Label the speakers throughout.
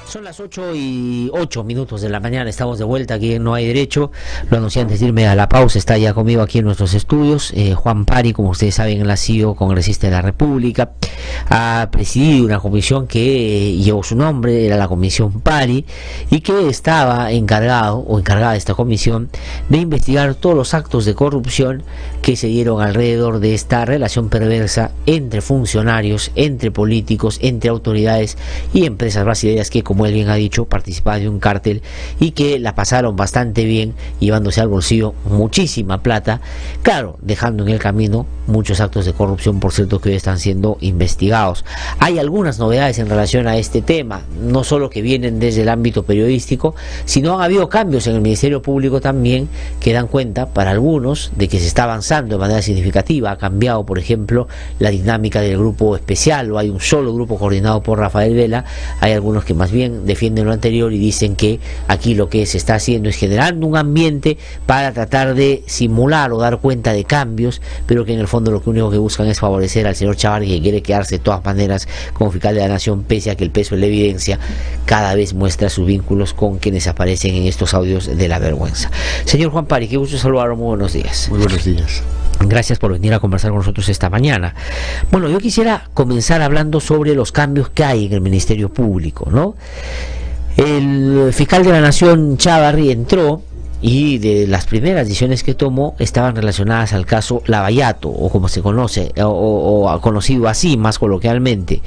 Speaker 1: Son las 8:08 de la mañana, estamos de vuelta aquí en No Hay Derecho. Lo anuncié antes de irme a la pausa, está ya conmigo aquí en nuestros estudios. Juan Pari, como ustedes saben, él ha sido congresista de la República, ha presidido una comisión que llevó su nombre, era la Comisión Pari, y que estaba encargado o encargada de esta comisión de investigar todos los actos de corrupción que se dieron alrededor de esta relación perversa entre funcionarios, entre políticos, entre autoridades y empresas brasileñas que, como él bien ha dicho, participaban de un cártel y que la pasaron bastante bien, llevándose al bolsillo muchísima plata, claro, dejando en el camino muchos actos de corrupción, por cierto, que hoy están siendo investigados. Hay algunas novedades en relación a este tema, no solo que vienen desde el ámbito periodístico, sino ha habido cambios en el Ministerio Público también que dan cuenta para algunos de que se está avanzando de manera significativa. Ha cambiado, por ejemplo, la dinámica del grupo especial, o hay un solo grupo coordinado por Rafael Vela. Hay algunos que más bien defienden lo anterior y dicen que aquí lo que se está haciendo es generando un ambiente para tratar de simular o dar cuenta de cambios, pero que en el fondo lo único que buscan es favorecer al señor Chávarri, que quiere quedarse de todas maneras como fiscal de la nación, pese a que el peso de la evidencia cada vez muestra sus vínculos con quienes aparecen en estos audios de la vergüenza. Señor Juan Pari, qué gusto saludarlo, muy buenos días.
Speaker 2: Muy buenos días.
Speaker 1: Gracias por venir a conversar con nosotros esta mañana. Bueno, yo quisiera comenzar hablando sobre los cambios que hay en el Ministerio Público, ¿no? El fiscal de la Nación, Chávarri, entró y de las primeras decisiones que tomó estaban relacionadas al caso Lavallato, o como se conoce, o conocido así más coloquialmente,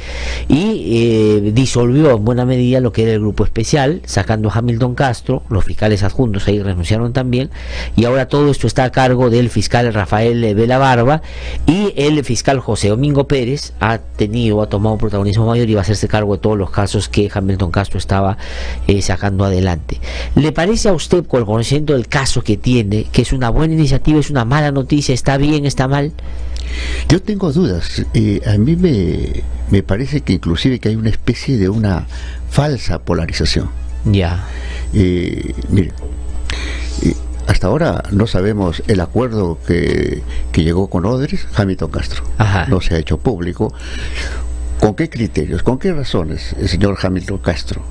Speaker 1: y disolvió en buena medida lo que era el grupo especial, sacando a Hamilton Castro. Los fiscales adjuntos ahí renunciaron también, y ahora todo esto está a cargo del fiscal Rafael Vela Barba, y el fiscal José Domingo Pérez ha tomado un protagonismo mayor y va a hacerse cargo de todos los casos que Hamilton Castro estaba sacando adelante. ¿Le parece a usted, con el conocimiento del caso que tiene, que es una buena iniciativa, es una mala noticia, está bien, está mal?
Speaker 2: Yo tengo dudas. A mí me parece que inclusive que hay una especie de una falsa polarización.
Speaker 1: Ya.
Speaker 2: Mire, hasta ahora no sabemos el acuerdo que llegó con Odres, Hamilton Castro.
Speaker 1: Ajá.
Speaker 2: No se ha hecho público. ¿Con qué criterios, con qué razones el señor Hamilton Castro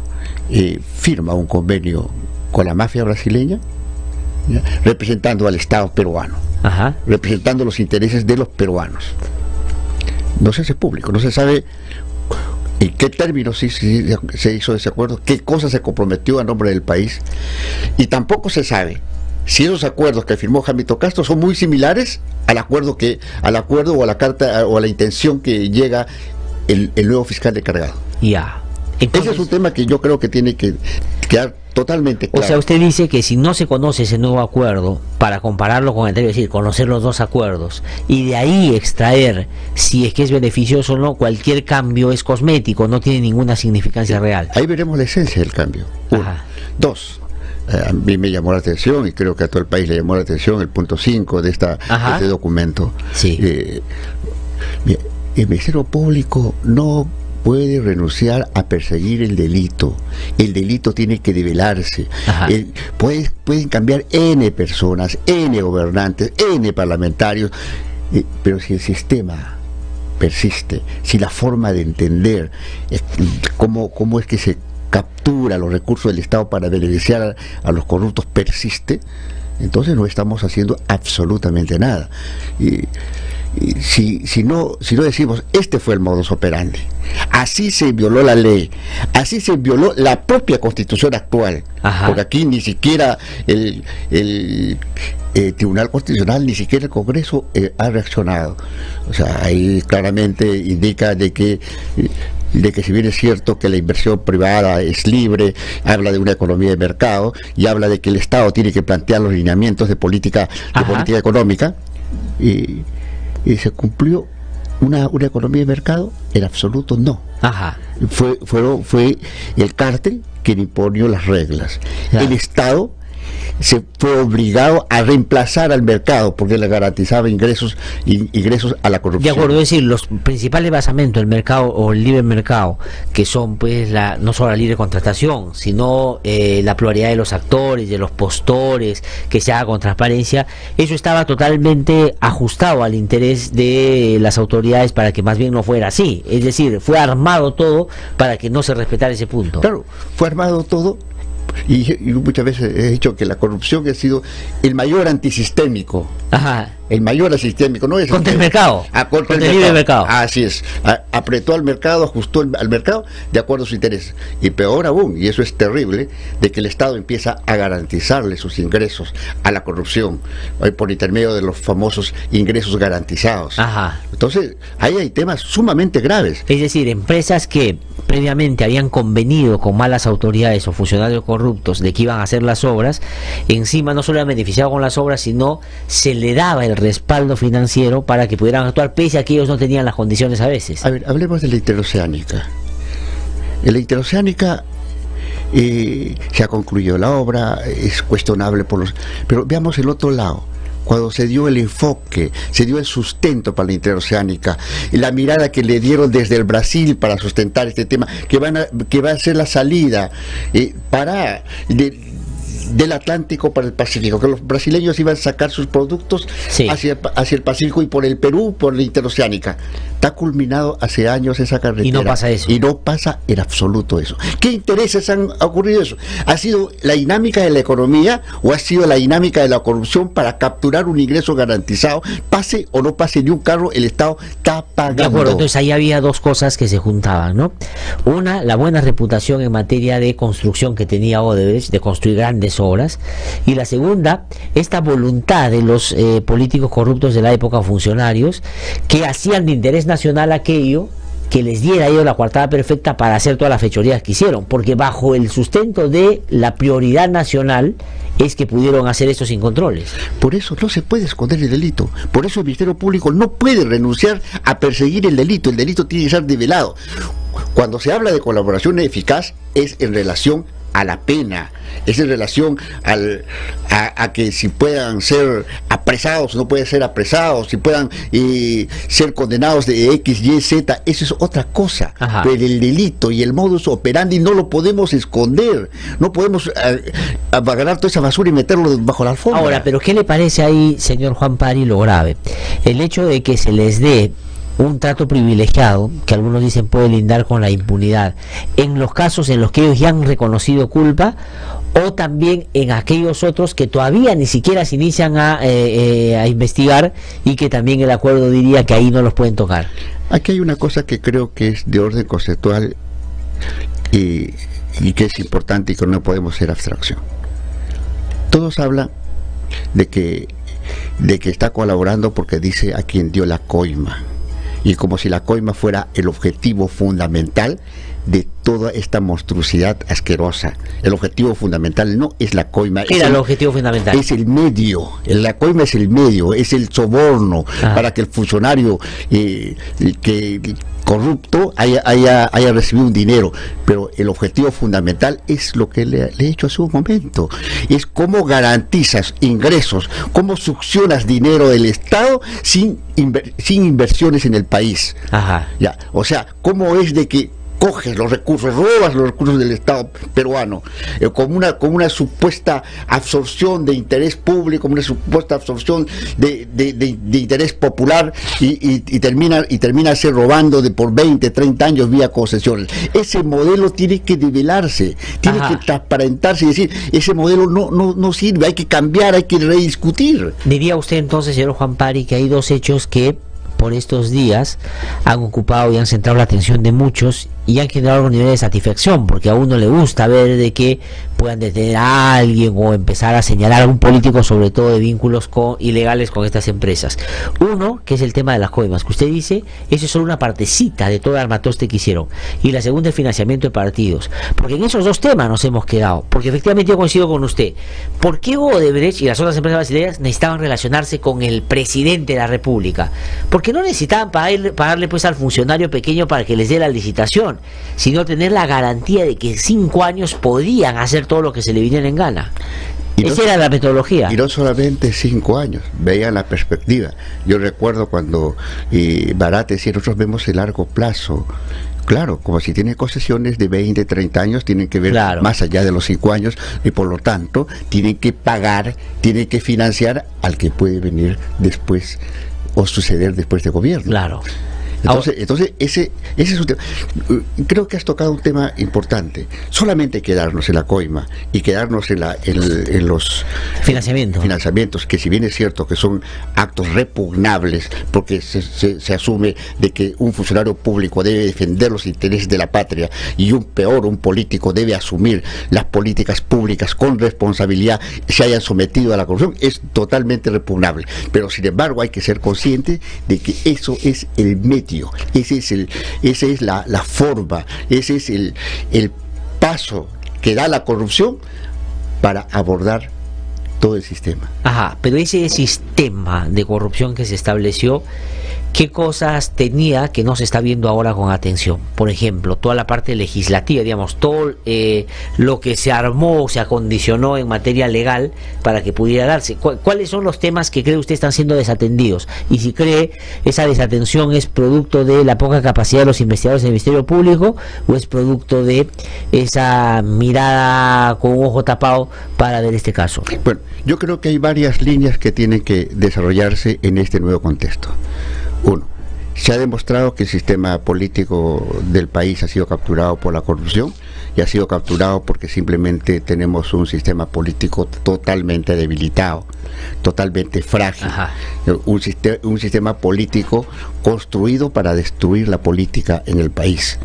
Speaker 2: firma un convenio con la mafia brasileña, ¿ya?, representando al Estado peruano?
Speaker 1: Ajá.
Speaker 2: Representando los intereses de los peruanos? No se hace público, no se sabe en qué términos se hizo ese acuerdo, qué cosa se comprometió a nombre del país, y tampoco se sabe si esos acuerdos que firmó Hamilton Castro son muy similares al acuerdo o a la carta o a la intención que llega el nuevo fiscal encargado.
Speaker 1: Ya. Entonces,
Speaker 2: ese es un tema que yo creo que tiene que quedar totalmente claro.
Speaker 1: O sea, usted dice que si no se conoce ese nuevo acuerdo, para compararlo con el anterior, es decir, conocer los dos acuerdos y de ahí extraer si es que es beneficioso o no, cualquier cambio es cosmético, no tiene ninguna significancia real.
Speaker 2: Ahí veremos la esencia del cambio. Uno.
Speaker 1: Ajá.
Speaker 2: Dos, a mí me llamó la atención, y creo que a todo el país le llamó la atención, el punto 5 de este documento.
Speaker 1: Sí.
Speaker 2: El Ministerio Público no puede renunciar a perseguir el delito. El delito tiene que develarse. Pueden cambiar N personas, N gobernantes, N parlamentarios, pero si el sistema persiste, si la forma de entender cómo es que se captura los recursos del Estado para beneficiar a los corruptos persiste, entonces no estamos haciendo absolutamente nada. Si no decimos, este fue el modus operandi, así se violó la ley, así se violó la propia Constitución actual. Ajá. Porque aquí ni siquiera el Tribunal Constitucional, ni siquiera el Congreso ha reaccionado. O sea, ahí claramente indica de que si bien es cierto que la inversión privada es libre, habla de una economía de mercado y habla de que el Estado tiene que plantear los lineamientos de política económica, y se cumplió una economía de mercado. En absoluto no.
Speaker 1: Ajá.
Speaker 2: Fue el cártel quien imponió las reglas. Claro. El Estado se fue obligado a reemplazar al mercado porque le garantizaba ingresos a la corrupción.
Speaker 1: De acuerdo, es decir, los principales basamentos del mercado o el libre mercado, que son pues no solo la libre contratación, sino la pluralidad de los actores, de los postores, que se haga con transparencia, eso estaba totalmente ajustado al interés de las autoridades para que más bien no fuera así. Es decir, fue armado todo para que no se respetara ese punto.
Speaker 2: Claro, fue armado todo. Y muchas veces he dicho que la corrupción ha sido el mayor antisistémico.
Speaker 1: Ajá.
Speaker 2: El mayor antisistémico, ¿no?
Speaker 1: Contra el mercado.
Speaker 2: Contra el libre mercado. Así es. Apretó al mercado, ajustó al mercado de acuerdo a su interés. Y peor aún, y eso es terrible, de que el Estado empieza a garantizarle sus ingresos a la corrupción, por intermedio de los famosos ingresos garantizados.
Speaker 1: Ajá.
Speaker 2: Entonces, ahí hay temas sumamente graves.
Speaker 1: Es decir, empresas que previamente habían convenido con malas autoridades o funcionarios corruptos de que iban a hacer las obras, encima no solo eran beneficiados con las obras, sino se le daba el respaldo financiero para que pudieran actuar pese a que ellos no tenían las condiciones a veces.
Speaker 2: A ver, hablemos de la interoceánica. En la interoceánica se ha concluido la obra, es cuestionable pero veamos el otro lado. Cuando se dio el enfoque, se dio el sustento para la interoceánica, la mirada que le dieron desde el Brasil para sustentar este tema, que va a ser la salida del Atlántico para el Pacífico, que los brasileños iban a sacar sus productos hacia el Pacífico y por el Perú, por la interoceánica. Está culminado hace años esa carretera.
Speaker 1: Y no pasa eso.
Speaker 2: Y no pasa en absoluto eso. ¿Qué intereses han ocurrido eso? ¿Ha sido la dinámica de la economía o ha sido la dinámica de la corrupción para capturar un ingreso garantizado? Pase o no pase ni un carro, el Estado está pagando.
Speaker 1: De acuerdo, entonces ahí había dos cosas que se juntaban, ¿no? Una, la buena reputación en materia de construcción que tenía Odebrecht, de construir grandes obras, y la segunda, esta voluntad de los políticos corruptos de la época, funcionarios, que hacían de interés nacional aquello que les diera a ellos la coartada perfecta para hacer todas las fechorías que hicieron, porque bajo el sustento de la prioridad nacional es que pudieron hacer eso sin controles.
Speaker 2: Por eso no se puede esconder el delito, por eso el Ministerio Público no puede renunciar a perseguir el delito tiene que ser develado. Cuando se habla de colaboración eficaz es en relación a la pena, es en relación a que si puedan ser apresados, no pueden ser apresados, si puedan ser condenados de X, Y, Z, eso es otra cosa.
Speaker 1: Ajá.
Speaker 2: Pero el delito y el modus operandi no lo podemos esconder, no podemos agarrar toda esa basura y meterlo bajo la alfombra.
Speaker 1: Ahora, pero ¿qué le parece ahí, señor Juan Pari, lo grave? El hecho de que se les dé un trato privilegiado, que algunos dicen puede lindar con la impunidad, en los casos en los que ellos ya han reconocido culpa, o también en aquellos otros que todavía ni siquiera se inician a investigar y que también el acuerdo diría que ahí no los pueden tocar.
Speaker 2: Aquí hay una cosa que creo que es de orden conceptual y que es importante y que no podemos hacer abstracción. Todos hablan de que está colaborando porque dice a quien dio la coima, y como si la coima fuera el objetivo fundamental de toda esta monstruosidad asquerosa. El objetivo fundamental no es la coima.
Speaker 1: ¿Qué era el objetivo fundamental?
Speaker 2: Es el medio. La coima es el medio, es el soborno para que el funcionario corrupto haya recibido un dinero. Pero el objetivo fundamental es lo que le he dicho hace un momento. Es cómo garantizas ingresos, cómo succionas dinero del Estado sin inversiones en el país.
Speaker 1: Ajá.
Speaker 2: Ya, o sea, cómo es de que coges los recursos, robas los recursos del Estado peruano, como una supuesta absorción de interés público, como una supuesta absorción de interés popular y termina se robando por 20, 30 años vía concesiones. Ese modelo tiene que develarse, tiene que transparentarse y decir, ese modelo no sirve, hay que cambiar, hay que rediscutir.
Speaker 1: Diría usted entonces, señor Juan Pari, que hay dos hechos que por estos días han ocupado y han centrado la atención de muchos y han generado un nivel de satisfacción, porque a uno le gusta ver de que puedan detener a alguien o empezar a señalar a un político, sobre todo de vínculos ilegales con estas empresas. Uno, que es el tema de las coimas, que usted dice, eso es solo una partecita de todo el armatoste que hicieron. Y la segunda, el financiamiento de partidos. Porque en esos dos temas nos hemos quedado, porque efectivamente yo coincido con usted. ¿Por qué Odebrecht y las otras empresas brasileñas necesitaban relacionarse con el presidente de la República? Porque no necesitaban pagarle pues al funcionario pequeño para que les dé la licitación, sino tener la garantía de que en 5 años podían hacer todo lo que se le viniera en gana. Esa era la metodología.
Speaker 2: Y no solamente 5 años, veían la perspectiva. Yo recuerdo cuando Barat decía, nosotros vemos el largo plazo. Claro, como si tienen concesiones de 20, 30 años, tienen que ver más allá de los 5 años y por lo tanto tienen que pagar, tienen que financiar al que puede venir después o suceder después de gobierno.
Speaker 1: Claro.
Speaker 2: Entonces ese es un tema. Creo que has tocado un tema importante. Solamente quedarnos en la coima y quedarnos en los financiamientos, que si bien es cierto que son actos repugnables, porque se asume de que un funcionario público debe defender los intereses de la patria y un político debe asumir las políticas públicas con responsabilidad, se hayan sometido a la corrupción, es totalmente repugnable. Pero sin embargo hay que ser consciente de que eso es el medio. Esa es la forma, ese es el paso que da la corrupción para abordar todo el sistema.
Speaker 1: Ajá, pero ese sistema de corrupción que se estableció, ¿qué cosas tenía que no se está viendo ahora con atención? Por ejemplo, toda la parte legislativa, digamos, todo lo que se armó, se acondicionó en materia legal para que pudiera darse. ¿Cuáles son los temas que cree usted están siendo desatendidos? Y si cree esa desatención es producto de la poca capacidad de los investigadores del Ministerio Público o es producto de esa mirada con un ojo tapado para ver este caso.
Speaker 2: Bueno, yo creo que hay varias líneas que tienen que desarrollarse en este nuevo contexto. Uno, se ha demostrado que el sistema político del país ha sido capturado por la corrupción y ha sido capturado porque simplemente tenemos un sistema político totalmente debilitado, totalmente frágil. Un sistema político construido para destruir la política en el país.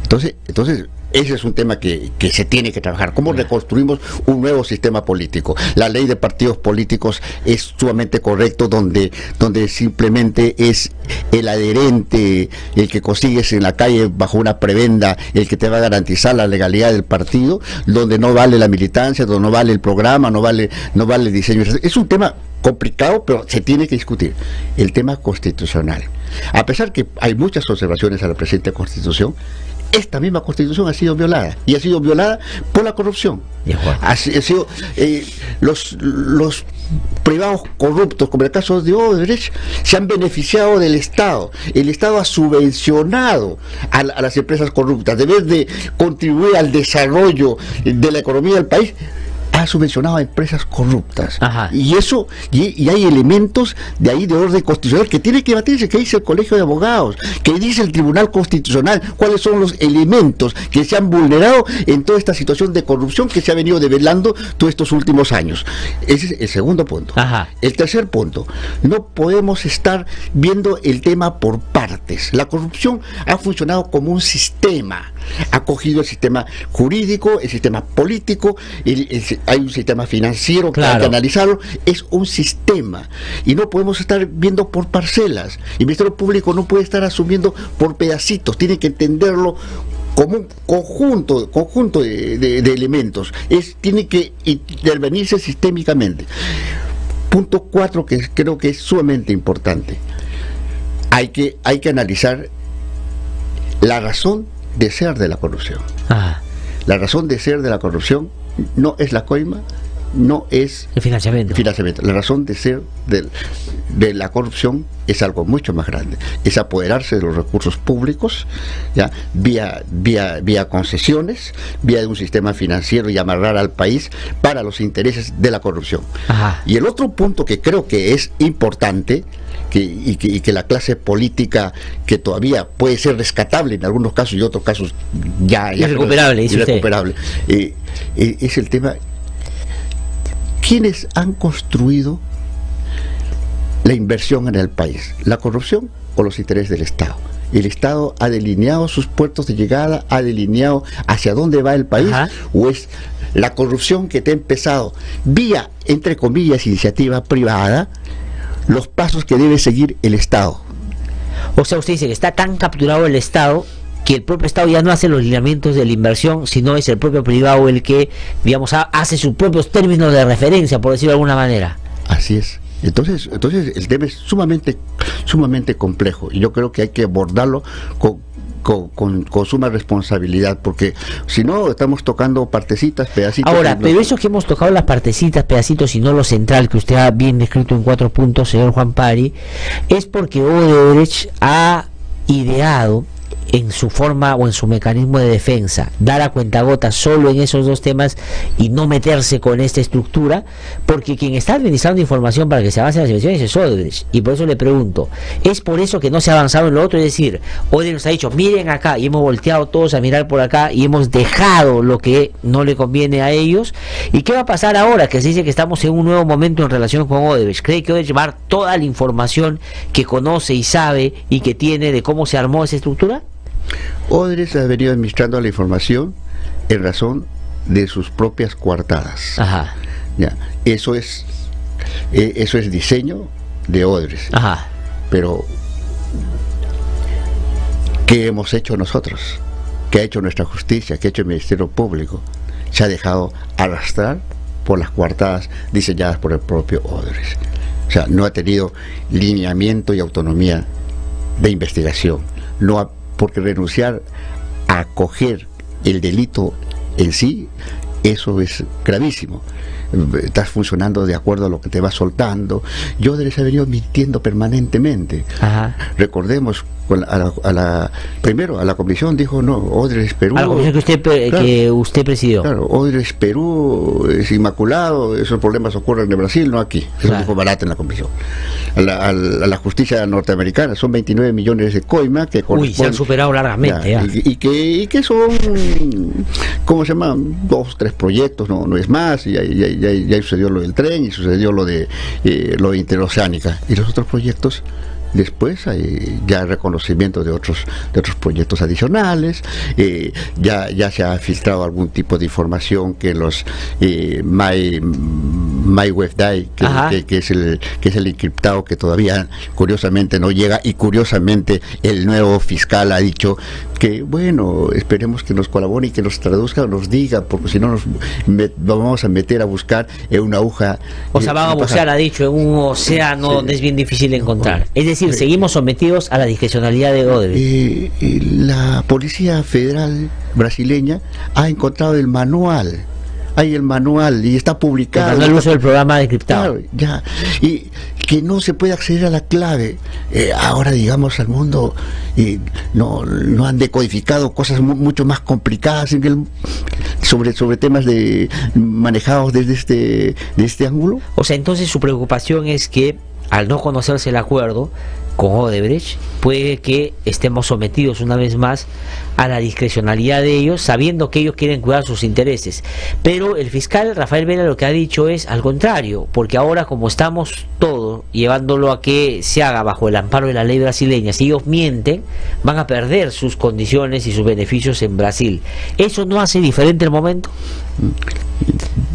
Speaker 2: Entonces ese es un tema que se tiene que trabajar. ¿Cómo reconstruimos un nuevo sistema político? La ley de partidos políticos es sumamente correcto, donde simplemente es el adherente, el que consigues en la calle bajo una prebenda, el que te va a garantizar la legalidad del partido, donde no vale la militancia, donde no vale el programa, no vale el diseño. Es un tema complicado, pero se tiene que discutir. El tema constitucional. A pesar que hay muchas observaciones a la presente Constitución, esta misma Constitución ha sido violada, y ha sido violada por la corrupción. Ha sido los privados corruptos, como el caso de Odebrecht, se han beneficiado del Estado. El Estado ha subvencionado a las empresas corruptas. En vez de contribuir al desarrollo de la economía del país, ha subvencionado a empresas corruptas. Y eso, y hay elementos de ahí de orden constitucional que tiene que batirse, que dice el Colegio de Abogados, que dice el Tribunal Constitucional, cuáles son los elementos que se han vulnerado en toda esta situación de corrupción que se ha venido develando todos estos últimos años. Ese es el segundo punto. El tercer punto, no podemos estar viendo el tema por partes. La corrupción ha funcionado como un sistema, ha cogido el sistema jurídico, el sistema político, hay un sistema financiero que hay que analizarlo, es un sistema y no podemos estar viendo por parcelas. El Ministerio Público no puede estar asumiendo por pedacitos, tiene que entenderlo como un conjunto de elementos, tiene que intervenirse sistémicamente. Punto 4, que creo que es sumamente importante, hay que analizar la razón de ser de la corrupción. La razón de ser de la corrupción no es la coima, no es
Speaker 1: el financiamiento.
Speaker 2: La razón de ser de la corrupción es algo mucho más grande, es apoderarse de los recursos públicos, ya vía concesiones, vía de un sistema financiero y amarrar al país para los intereses de la corrupción. Y el otro punto que creo que es importante, y que la clase política, que todavía puede ser rescatable en algunos casos y otros casos ya
Speaker 1: irrecuperable,
Speaker 2: es el tema: ¿quiénes han construido la inversión en el país? ¿La corrupción o los intereses del Estado? ¿El Estado ha delineado sus puertos de llegada, ha delineado hacia dónde va el país, o es la corrupción que te ha empezado vía, entre comillas, iniciativa privada, los pasos que debe seguir el Estado?
Speaker 1: O sea, usted dice que está tan capturado el Estado que el propio Estado ya no hace los lineamientos de la inversión, sino es el propio privado el que, digamos, hace sus propios términos de referencia, por decirlo de alguna manera.
Speaker 2: Así es. Entonces el tema es sumamente complejo, y yo creo que hay que abordarlo con suma responsabilidad, porque si no estamos tocando partecitas, pedacitos.
Speaker 1: Ahora, pero eso que hemos tocado las partecitas, pedacitos y no lo central que usted ha bien descrito en 4 puntos, señor Juan Pari, es porque Odebrecht ha ideado en su forma o en su mecanismo de defensa, dar a cuentagotas solo en esos 2 temas y no meterse con esta estructura, porque quien está administrando información para que se avance en las elecciones es Odebrecht. Y por eso le pregunto, ¿es por eso que no se ha avanzado en lo otro? Es decir, Odebrecht nos ha dicho, miren acá, y hemos volteado todos a mirar por acá y hemos dejado lo que no le conviene a ellos. ¿Y qué va a pasar ahora que se dice que estamos en un nuevo momento en relación con Odebrecht? ¿Cree que Odebrecht va a llevar toda la información que conoce y sabe y que tiene de cómo se armó esa estructura?
Speaker 2: Odebrecht ha venido administrando la información en razón de sus propias coartadas.
Speaker 1: Ajá.
Speaker 2: Ya, eso es diseño de Odebrecht.
Speaker 1: Ajá.
Speaker 2: Pero ¿qué hemos hecho nosotros? ¿Qué ha hecho nuestra justicia? ¿Qué ha hecho el Ministerio Público? Se ha dejado arrastrar por las coartadas diseñadas por el propio Odebrecht. O sea, no ha tenido lineamiento y autonomía de investigación. No ha, porque renunciar a coger el delito en sí, eso es gravísimo. Estás funcionando de acuerdo a lo que te va soltando. Odebrecht ha venido mintiendo permanentemente.
Speaker 1: Ajá.
Speaker 2: Recordemos, primero a la comisión dijo, no, Odebrecht Perú.
Speaker 1: A la comisión que usted presidió.
Speaker 2: Claro, Odebrecht Perú es inmaculado, esos problemas ocurren en Brasil, no aquí. Eso
Speaker 1: claro.
Speaker 2: dijo Barata en la comisión. A la justicia norteamericana son 29 millones de coima que corresponden.
Speaker 1: Se han superado largamente.
Speaker 2: Ya. Y que son, ¿cómo se llama? 2, 3 proyectos, no es más. Ya sucedió lo del tren y sucedió lo de Interoceánica. Y los otros proyectos, después hay ya reconocimiento de otros proyectos adicionales, ya se ha filtrado algún tipo de información que los MyWebDAI, que es el encriptado que todavía curiosamente no llega, y curiosamente el nuevo fiscal ha dicho que bueno, esperemos que nos colabore y que nos traduzca o nos diga, porque si no nos vamos a meter a buscar en una aguja.
Speaker 1: O sea, van a bucear, ha dicho, en un océano donde es bien difícil encontrar. Es decir, seguimos sometidos a la discrecionalidad de Odebrecht.
Speaker 2: La Policía Federal brasileña ha encontrado el manual. Hay el manual y está publicado.
Speaker 1: El uso del programa encriptado.
Speaker 2: Claro, ya. Y que no se puede acceder a la clave. Ahora, digamos, al mundo no han decodificado cosas mucho más complicadas sobre temas manejados desde este ángulo.
Speaker 1: O sea, entonces su preocupación es que al no conocerse el acuerdo con Odebrecht, puede que estemos sometidos una vez más a la discrecionalidad de ellos, sabiendo que ellos quieren cuidar sus intereses. Pero el fiscal Rafael Vera lo que ha dicho es al contrario, porque ahora, como estamos todos llevándolo a que se haga bajo el amparo de la ley brasileña, si ellos mienten, van a perder sus condiciones y sus beneficios en Brasil. ¿Eso no hace diferente el momento?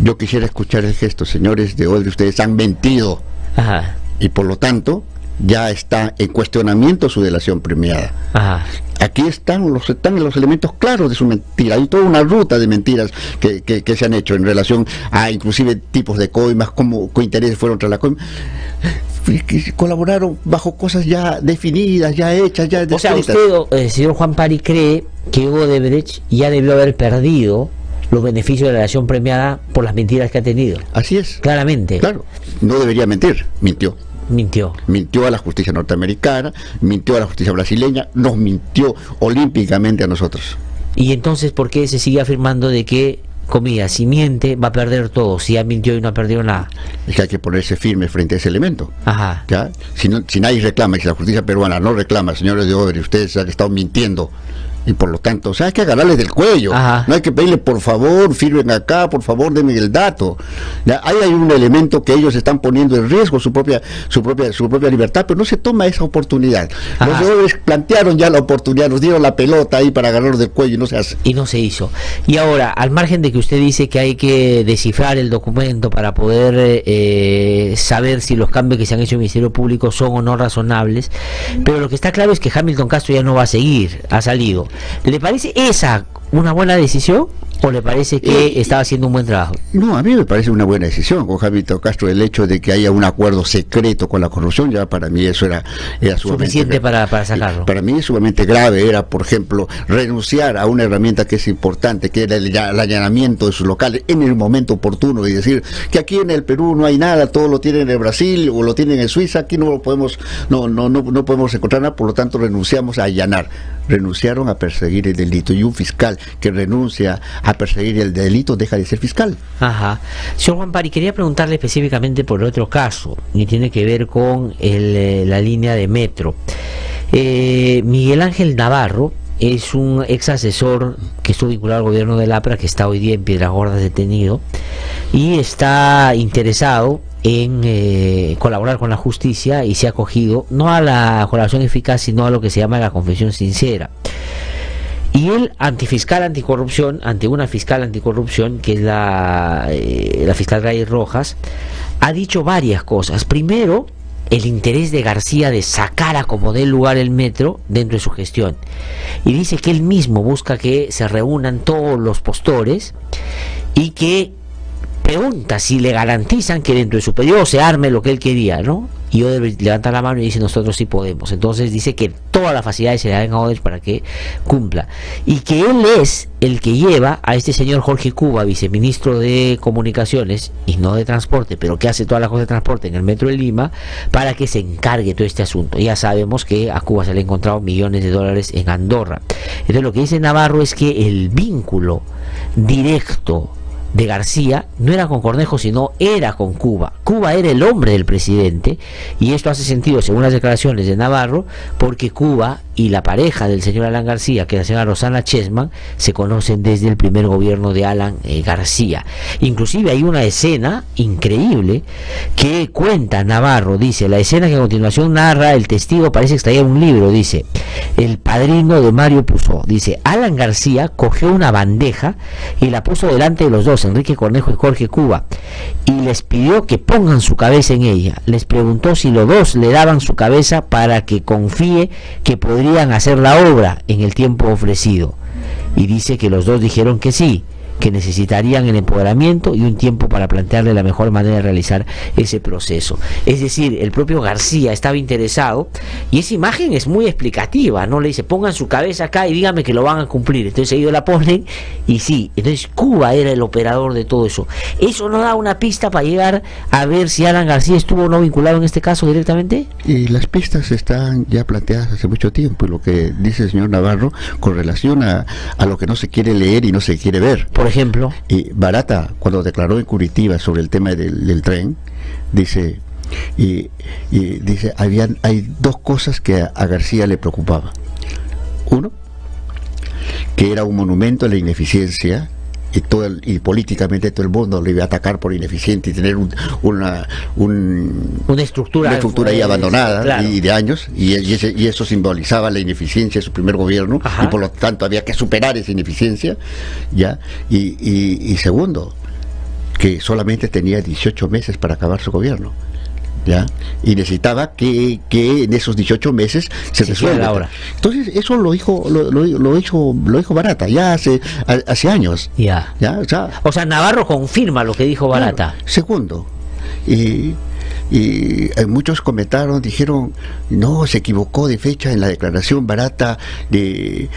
Speaker 2: Yo quisiera escuchar el gesto. Señores de Odebrecht, ustedes han mentido.
Speaker 1: Ajá.
Speaker 2: Y por lo tanto ya está en cuestionamiento su delación premiada. Ajá. Aquí están los elementos claros de su mentira. Hay toda una ruta de mentiras que se han hecho en relación a inclusive tipos de coimas, cómo intereses fueron tras la coima, que colaboraron bajo cosas ya definidas, ya hechas, ya descritas.
Speaker 1: O sea, usted, señor Juan Pari, cree que Odebrecht ya debió haber perdido los beneficios de la delación premiada por las mentiras que ha tenido.
Speaker 2: Así es.
Speaker 1: Claramente.
Speaker 2: Claro. No debería mentir. Mintió a la justicia norteamericana, mintió a la justicia brasileña, nos mintió olímpicamente a nosotros.
Speaker 1: Y entonces, ¿por qué se sigue afirmando de que, comillas, si miente va a perder todo, si ya mintió y no ha perdido nada?
Speaker 2: Es que hay que ponerse firme frente a ese elemento.
Speaker 1: Ajá.
Speaker 2: ¿Ya? Si nadie reclama, y si la justicia peruana no reclama, señores de Odebrecht, ustedes han estado mintiendo, y por lo tanto, o sea, hay que agarrarles del cuello. Ajá. No hay que pedirle, por favor, firmen acá, por favor, denme el dato. ¿Ya? Ahí hay un elemento que ellos están poniendo en riesgo su propia libertad, pero no se toma esa oportunidad. Ajá. Los de Odebrecht plantearon ya la oportunidad, nos dieron la pelota ahí para agarrarlos del cuello y no se hace.
Speaker 1: Y no se hizo. Y ahora, al margen de que usted dice que hay que descifrar el documento para poder saber si los cambios que se han hecho en el Ministerio Público son o no razonables, pero lo que está claro es que Hamilton Castro ya no va a seguir, ha salido. ¿Le parece esa una buena decisión? ¿O le parece que estaba haciendo un buen trabajo?
Speaker 2: No, a mí me parece una buena decisión con Javito Castro. El hecho de que haya un acuerdo secreto con la corrupción, ya para mí eso era
Speaker 1: suficiente para sacarlo.
Speaker 2: Para mí es sumamente grave. Era, por ejemplo, renunciar a una herramienta que es importante, que era el allanamiento de sus locales en el momento oportuno, y decir que aquí en el Perú no hay nada, todo lo tienen en Brasil o lo tienen en Suiza, aquí no lo podemos, no podemos encontrar nada, por lo tanto renunciamos a allanar. Renunciaron a perseguir el delito, y un fiscal que renuncia a perseguir el delito deja de ser fiscal.
Speaker 1: Ajá. Señor Juan Pari, quería preguntarle específicamente por otro caso, y tiene que ver con la línea de metro. Miguel Ángel Navarro es un ex asesor que estuvo vinculado al gobierno del APRA, que está hoy día en Piedras Gordas detenido, y está interesado en colaborar con la justicia, y se ha acogido no a la colaboración eficaz, sino a lo que se llama la confesión sincera. Y el antifiscal anticorrupción, ante una fiscal anticorrupción, que es la fiscal Gladys Rojas, ha dicho varias cosas. Primero, el interés de García de sacar a como dé lugar el metro dentro de su gestión. Y dice que él mismo busca que se reúnan todos los postores, y que pregunta si le garantizan que dentro de su periodo se arme lo que él quería, ¿no? Y Odebrecht levanta la mano y dice: nosotros sí podemos. Entonces dice que todas las facilidades se le dan a Odebrecht para que cumpla, y que él es el que lleva a este señor Jorge Cuba, viceministro de Comunicaciones y no de Transporte, pero que hace todas las cosas de transporte en el Metro de Lima, para que se encargue todo este asunto. Ya sabemos que a Cuba se le han encontrado millones de dólares en Andorra. Entonces lo que dice Navarro es que el vínculo directo de García no era con Cornejo, sino era con Cuba. Cuba era el hombre del presidente, y esto hace sentido según las declaraciones de Navarro, porque Cuba y la pareja del señor Alan García, que es la señora Rosana Chessman, se conocen desde el primer gobierno de Alan García. Inclusive hay una escena increíble que cuenta Navarro, dice: la escena que a continuación narra el testigo parece extraída de un libro, dice: el padrino de Mario Puzo. Dice: Alan García cogió una bandeja y la puso delante de los dos, Enrique Cornejo y Jorge Cuba, y les pidió que pongan su cabeza en ella. Les preguntó si los dos le daban su cabeza para que confíe que podrían hacer la obra en el tiempo ofrecido, y dice que los dos dijeron que sí, que necesitarían el empoderamiento y un tiempo para plantearle la mejor manera de realizar ese proceso. Es decir, el propio García estaba interesado, y esa imagen es muy explicativa, ¿no? Le dice: pongan su cabeza acá y díganme que lo van a cumplir. Entonces ellos la ponen, y sí. Entonces Cuba era el operador de todo eso. ¿Eso no da una pista para llegar a ver si Alan García estuvo o no vinculado en este caso directamente?
Speaker 2: Y las pistas están ya planteadas hace mucho tiempo, y lo que dice el señor Navarro con relación a lo que no se quiere leer y no se quiere ver.
Speaker 1: Por ejemplo,
Speaker 2: Barata, cuando declaró en Curitiba sobre el tema del tren, dice, dice: hay dos cosas que a García le preocupaba. Uno, que era un monumento a la ineficiencia, y políticamente todo el mundo lo iba a atacar por ineficiente y tener una estructura ahí abandonada, claro, y de años, y eso simbolizaba la ineficiencia de su primer gobierno. Ajá. Y por lo tanto había que superar esa ineficiencia, ¿ya? Y segundo, que solamente tenía 18 meses para acabar su gobierno, ¿ya? Y necesitaba que en esos 18 meses se resuelva ahora. Entonces eso lo dijo Barata ya hace años.
Speaker 1: Ya. O sea, Navarro confirma lo que dijo Barata.
Speaker 2: Claro. Segundo, y muchos comentaron, dijeron: no, se equivocó de fecha en la declaración Barata de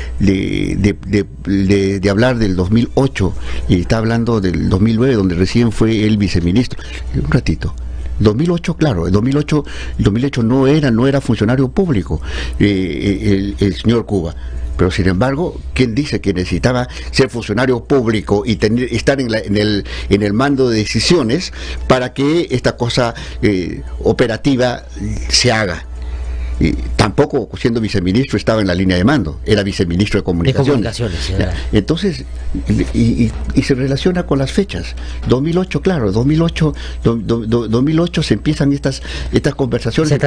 Speaker 2: hablar del 2008, y está hablando del 2009, donde recién fue el viceministro. Un ratito. 2008, claro, el 2008 no era funcionario público, el señor Cuba. Pero sin embargo, ¿quién dice que necesitaba ser funcionario público y estar en el mando de decisiones para que esta cosa operativa se haga? Y tampoco, siendo viceministro, estaba en la línea de mando, era viceministro de Comunicaciones. Entonces, y se relaciona con las fechas. 2008, claro, 2008 se empiezan estas conversaciones,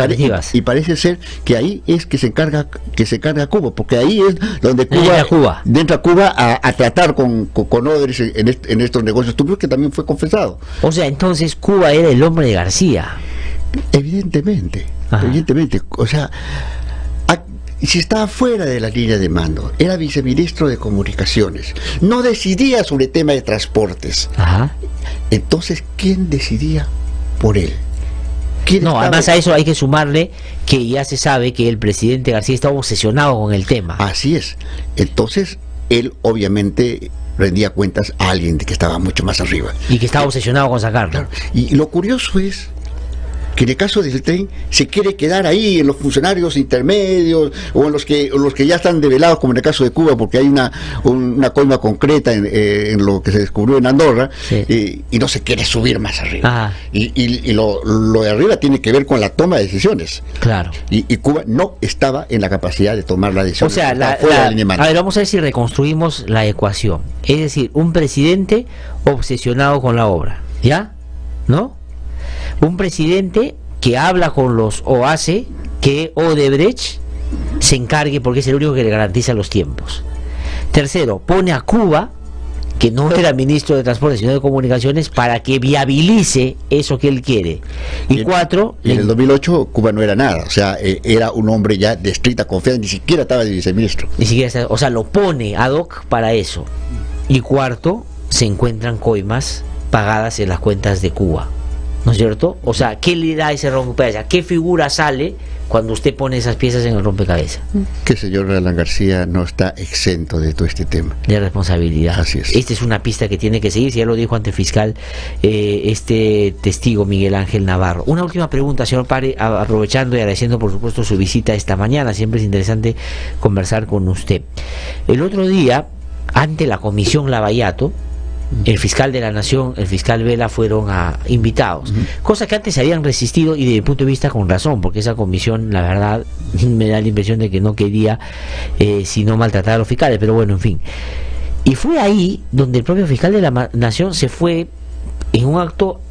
Speaker 2: y parece ser que ahí es que se encarga Cuba, porque ahí es donde entra Cuba a tratar con Odebrecht en estos negocios turbios, que también fue confesado.
Speaker 1: O sea, entonces Cuba era el hombre de García.
Speaker 2: Evidentemente. O sea, Y si estaba fuera de la línea de mando, era viceministro de Comunicaciones, no decidía sobre tema de transportes.
Speaker 1: Ajá.
Speaker 2: Entonces, ¿quién decidía por él?
Speaker 1: No, además a eso hay que sumarle que ya se sabe que el presidente García estaba obsesionado con el tema.
Speaker 2: Así es. Entonces, él obviamente rendía cuentas a alguien que estaba mucho más arriba.
Speaker 1: Y que estaba obsesionado con sacarlo.
Speaker 2: Claro. Y lo curioso es que en el caso del tren se quiere quedar ahí en los funcionarios intermedios o en los que ya están develados, como en el caso de Cuba, porque hay una coima concreta en lo que se descubrió en Andorra. Sí. Y no se quiere subir más arriba. Y lo de arriba tiene que ver con la toma de decisiones.
Speaker 1: Claro.
Speaker 2: Y Cuba no estaba en la capacidad de tomar la decisión.
Speaker 1: O sea, a ver, vamos a ver si reconstruimos la ecuación. Es decir, un presidente obsesionado con la obra, ¿ya? ¿No? Un presidente que habla con los o hace que Odebrecht se encargue porque es el único que le garantiza los tiempos. Tercero, pone a Cuba, que no era ministro de Transporte sino de Comunicaciones, para que viabilice eso que él quiere. Y cuatro...
Speaker 2: En el 2008 Cuba no era nada, o sea, era un hombre ya de estricta confianza, ni siquiera estaba de viceministro.
Speaker 1: Ni siquiera, o sea, lo pone ad hoc para eso. Y cuarto, se encuentran coimas pagadas en las cuentas de Cuba. ¿No es cierto? O sea, ¿qué le da ese rompecabezas? ¿Qué figura sale cuando usted pone esas piezas en el rompecabezas?
Speaker 2: Que el señor Alan García no está exento de todo este tema.
Speaker 1: De responsabilidad.
Speaker 2: Así es.
Speaker 1: Esta es una pista que tiene que seguir, ya lo dijo ante el fiscal este testigo Miguel Ángel Navarro. Una última pregunta, señor Pari, aprovechando y agradeciendo por supuesto su visita esta mañana. Siempre es interesante conversar con usted. El otro día, ante la comisión Lavallato, el fiscal de la Nación, el fiscal Vela fueron invitados, cosa que antes se habían resistido y desde mi punto de vista con razón, porque esa comisión, la verdad, me da la impresión de que no quería sino maltratar a los fiscales, pero bueno, en fin. Y fue ahí donde el propio fiscal de la Nación se fue en un acto,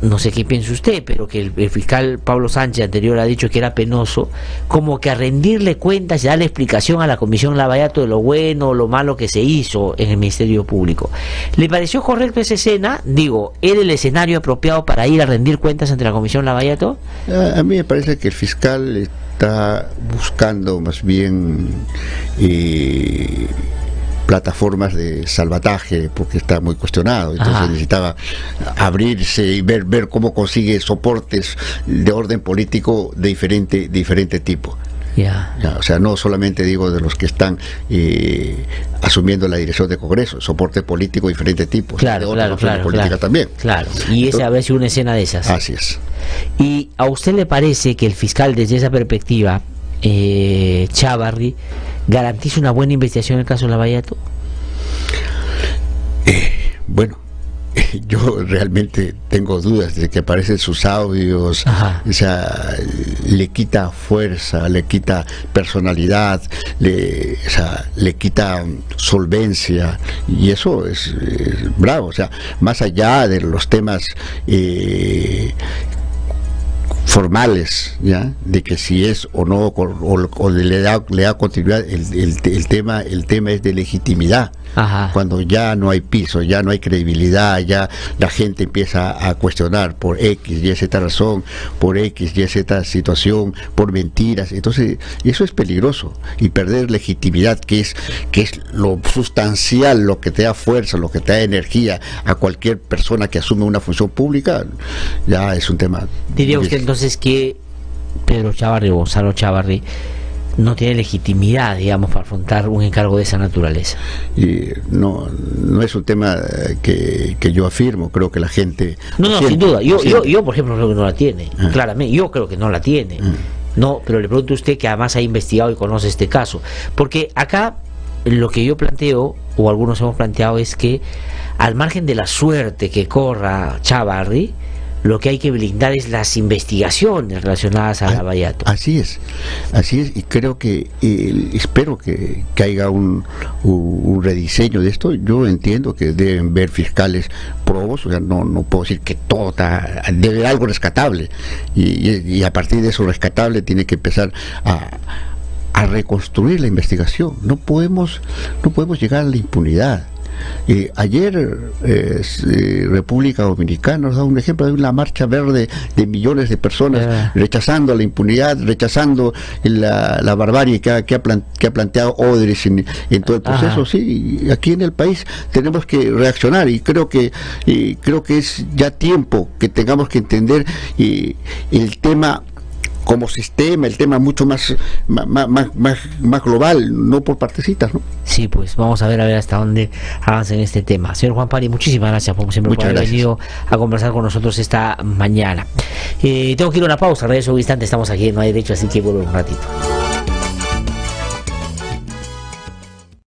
Speaker 1: no sé qué piensa usted, pero que el fiscal Pablo Sánchez anterior ha dicho que era penoso, como que a rendirle cuentas y darle explicación a la comisión Lavallato de lo bueno o lo malo que se hizo en el Ministerio Público. ¿Le pareció correcto esa escena? Digo, ¿era el escenario apropiado para ir a rendir cuentas ante la comisión Lavallato?
Speaker 2: A mí me parece que el fiscal está buscando más bien plataformas de salvataje, porque está muy cuestionado, entonces necesitaba abrirse y ver cómo consigue soportes de orden político de diferente tipo. Ya, o sea, no solamente digo de los que están asumiendo la dirección del Congreso, soporte político de diferente tipo,
Speaker 1: claro,
Speaker 2: política también.
Speaker 1: Claro, y esa haber sido una escena de esas.
Speaker 2: Así es.
Speaker 1: ¿Y a usted le parece que el fiscal, desde esa perspectiva, Chávarri, garantiza una buena investigación en el caso Lavallato?
Speaker 2: Bueno, yo realmente tengo dudas de que aparecen sus audios. O sea, le quita fuerza, le quita personalidad, le quita solvencia, y eso es bravo. O sea, más allá de los temas formales, ya, de que si es o no o le da continuidad, el tema es de legitimidad. Cuando ya no hay piso, ya no hay credibilidad, ya la gente empieza a cuestionar por X y Z razón, por X y Z situación, por mentiras, entonces eso es peligroso, y perder legitimidad, que es lo sustancial, lo que te da fuerza, lo que te da energía a cualquier persona que asume una función pública, ya es un tema.
Speaker 1: Diría usted entonces que Pedro Chávarri o Gonzalo Chávarri no tiene legitimidad, digamos, para afrontar un encargo de esa naturaleza.
Speaker 2: Y no es un tema que yo afirmo, creo que la gente...
Speaker 1: No, sin duda, yo por ejemplo creo que no la tiene, claramente, yo creo que no la tiene. No, pero le pregunto a usted, que además ha investigado y conoce este caso, porque acá lo que yo planteo, o algunos hemos planteado, es que al margen de la suerte que corra Chávarri, lo que hay que blindar es las investigaciones relacionadas a Lavallato.
Speaker 2: Así es, y creo que espero que haya un rediseño de esto. Yo entiendo que deben ver fiscales probos, o sea, no puedo decir que todo debe haber algo rescatable, y a partir de eso rescatable tiene que empezar a reconstruir la investigación. No podemos llegar a la impunidad. Ayer República Dominicana nos da un ejemplo de una marcha verde de millones de personas rechazando la impunidad, rechazando la barbarie que ha planteado Odres en todo el proceso. Sí, aquí en el país tenemos que reaccionar, y creo que es ya tiempo que tengamos que entender el tema como sistema, el tema mucho más global, no por partecitas, ¿no?
Speaker 1: Sí, pues vamos a ver hasta dónde avanza en este tema. Señor Juan Pari, muchísimas gracias por siempre por haber venido a conversar con nosotros esta mañana. Tengo que ir a una pausa, regreso un instante, estamos aquí, no hay derecho, así que vuelvo un ratito.